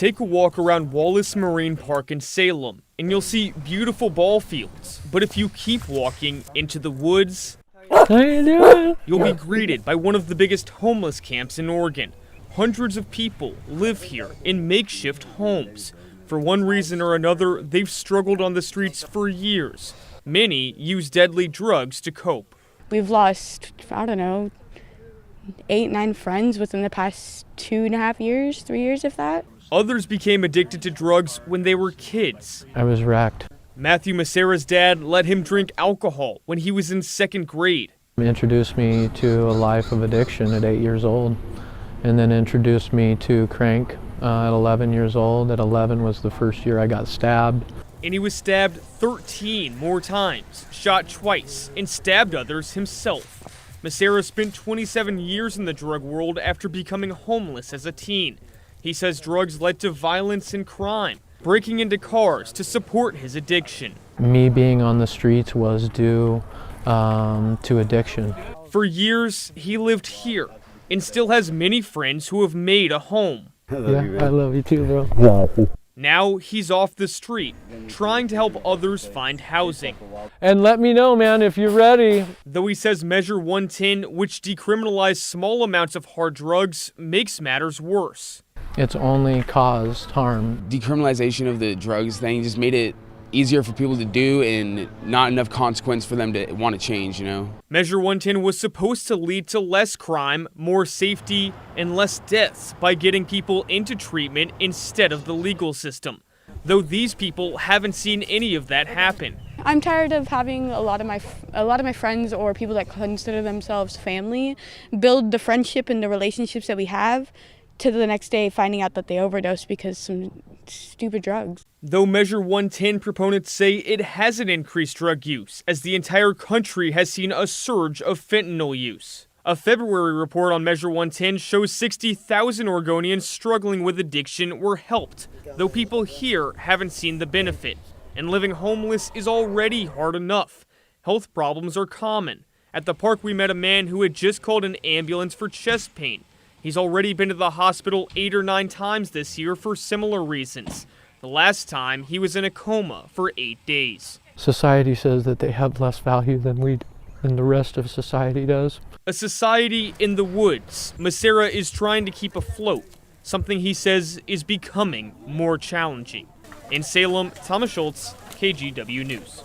Take a walk around Wallace Marine Park in Salem, and you'll see beautiful ball fields. But if you keep walking into the woods, you'll be greeted by one of the biggest homeless camps in Oregon. Hundreds of people live here in makeshift homes. For one reason or another, they've struggled on the streets for years. Many use deadly drugs to cope. We've lost, 8, 9 friends within the past 2.5 years, 3 years, if that. Others became addicted to drugs when they were kids. I was wrecked. Matthew Macera's dad let him drink alcohol when he was in 2nd grade. He introduced me to a life of addiction at 8 years old, and then introduced me to crank at 11 years old. At 11 was the first year I got stabbed. And he was stabbed 13 more times, shot twice, and stabbed others himself. Macera spent 27 years in the drug world after becoming homeless as a teen. He says drugs led to violence and crime, breaking into cars to support his addiction. Me being on the streets was due to addiction. For years, he lived here and still has many friends who have made a home. I love you too, bro. Now he's off the street, trying to help others find housing. And let me know, man, if you're ready. Though he says Measure 110, which decriminalized small amounts of hard drugs, makes matters worse. It's only caused harm. Decriminalization of the drugs thing just made it easier for people to do and not enough consequence for them to want to change, Measure 110 was supposed to lead to less crime, more safety, and less deaths by getting people into treatment instead of the legal system. Though these people haven't seen any of that happen. I'm tired of having a lot of my friends or people that consider themselves family build the friendship and the relationships that we have to the next day finding out that they overdosed because some stupid drugs. Though Measure 110 proponents say it hasn't increased drug use, as the entire country has seen a surge of fentanyl use. A February report on Measure 110 shows 60,000 Oregonians struggling with addiction were helped, though people here haven't seen the benefit. And living homeless is already hard enough. Health problems are common. At the park, we met a man who had just called an ambulance for chest pain. He's already been to the hospital 8 or 9 times this year for similar reasons. The last time, he was in a coma for 8 days. Society says that they have less value than the rest of society does. A society in the woods Macera is trying to keep afloat, something he says is becoming more challenging. In Salem, Thomas Schultz, KGW News.